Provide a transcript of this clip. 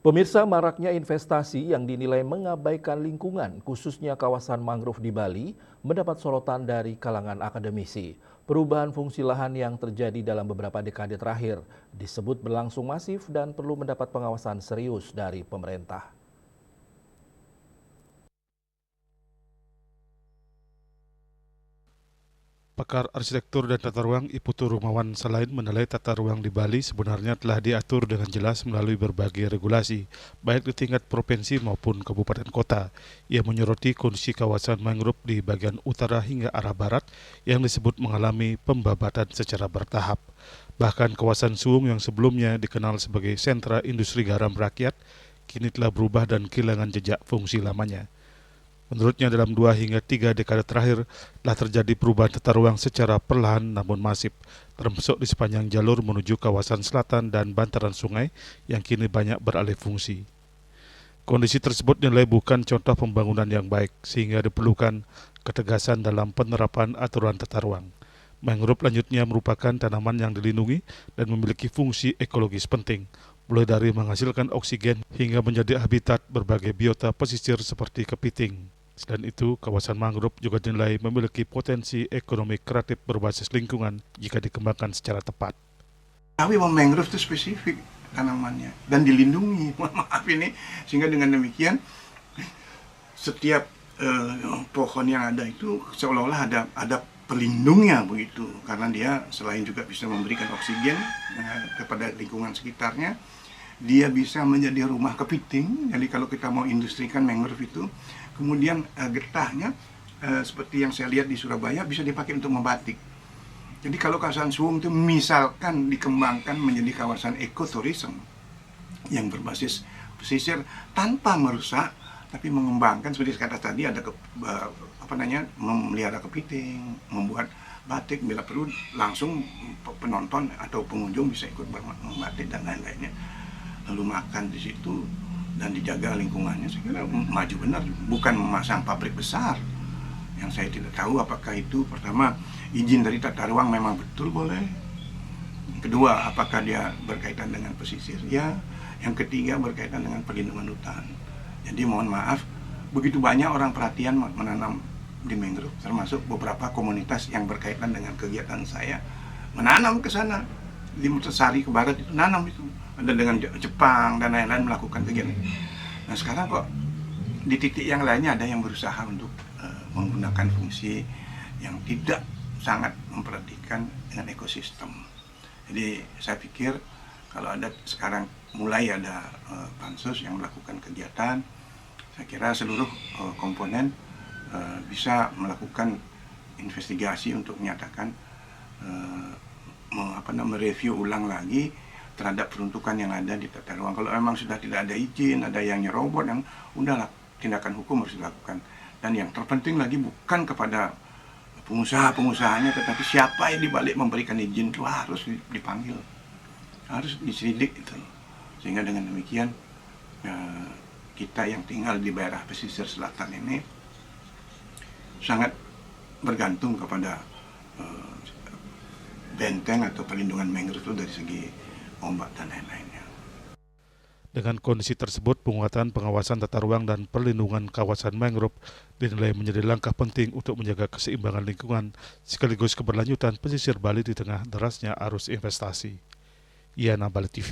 Pemirsa, maraknya investasi yang dinilai mengabaikan lingkungan, khususnya kawasan mangrove di Bali, mendapat sorotan dari kalangan akademisi. Perubahan fungsi lahan yang terjadi dalam beberapa dekade terakhir disebut berlangsung masif dan perlu mendapat pengawasan serius dari pemerintah. Pakar arsitektur dan tata ruang Iputu Rumawan Salain menilai tata ruang di Bali sebenarnya telah diatur dengan jelas melalui berbagai regulasi, baik di tingkat provinsi maupun kabupaten kota. Ia menyoroti kondisi kawasan mangrove di bagian utara hingga arah barat yang disebut mengalami pembabatan secara bertahap. Bahkan kawasan Suung yang sebelumnya dikenal sebagai sentra industri garam rakyat, kini telah berubah dan kehilangan jejak fungsi lamanya. Menurutnya dalam 2 hingga 3 dekade terakhir telah terjadi perubahan tata ruang secara perlahan namun masif, termasuk di sepanjang jalur menuju kawasan selatan dan bantaran sungai yang kini banyak beralih fungsi. Kondisi tersebut dinilai bukan contoh pembangunan yang baik, sehingga diperlukan ketegasan dalam penerapan aturan tata ruang. Mangrove lanjutnya merupakan tanaman yang dilindungi dan memiliki fungsi ekologis penting, mulai dari menghasilkan oksigen hingga menjadi habitat berbagai biota pesisir seperti kepiting. Selain itu, kawasan mangrove juga dinilai memiliki potensi ekonomi kreatif berbasis lingkungan jika dikembangkan secara tepat. Tapi mangrove itu spesifik tanamannya dan dilindungi, mohon maaf ini, sehingga dengan demikian setiap pohon yang ada itu seolah-olah ada pelindungnya begitu, karena dia selain juga bisa memberikan oksigen kepada lingkungan sekitarnya, dia bisa menjadi rumah kepiting. Jadi kalau kita mau industrikan mangrove itu, kemudian getahnya seperti yang saya lihat di Surabaya bisa dipakai untuk membatik. Jadi kalau kawasan Suung itu misalkan dikembangkan menjadi kawasan ekoturism yang berbasis pesisir tanpa merusak, tapi mengembangkan seperti kata tadi ada memelihara kepiting, membuat batik, bila perlu langsung penonton atau pengunjung bisa ikut membatik dan lain-lainnya, lalu makan di situ dan dijaga lingkungannya. Saya kira maju benar, bukan memasang pabrik besar yang saya tidak tahu apakah itu, pertama, izin dari tata ruang memang betul boleh, kedua, apakah dia berkaitan dengan pesisir, ya, yang ketiga berkaitan dengan perlindungan hutan. Jadi mohon maaf, begitu banyak orang perhatian menanam di mangrove, termasuk beberapa komunitas yang berkaitan dengan kegiatan saya menanam ke sana, di Mutesari ke barat itu nanam itu, ada dengan Jepang dan lain-lain melakukan kegiatan. Nah sekarang kok di titik yang lainnya ada yang berusaha untuk menggunakan fungsi yang tidak sangat memperhatikan dengan ekosistem. Jadi saya pikir kalau ada sekarang mulai ada pansus yang melakukan kegiatan, saya kira seluruh komponen bisa melakukan investigasi untuk menyatakan mereview ulang lagi terhadap peruntukan yang ada di tata ruang. Kalau memang sudah tidak ada izin, ada yang nyerobot, yang udahlah, tindakan hukum harus dilakukan. Dan yang terpenting lagi bukan kepada pengusaha-pengusahanya, tetapi siapa yang dibalik memberikan izin itu harus dipanggil, harus diselidik itu. Sehingga dengan demikian kita yang tinggal di daerah pesisir selatan ini sangat bergantung kepada benteng atau perlindungan mangrove itu dari segi ombak dan lain-lainnya. Dengan kondisi tersebut, penguatan pengawasan tata ruang dan perlindungan kawasan mangrove dinilai menjadi langkah penting untuk menjaga keseimbangan lingkungan sekaligus keberlanjutan pesisir Bali di tengah derasnya arus investasi. Yana Bali TV.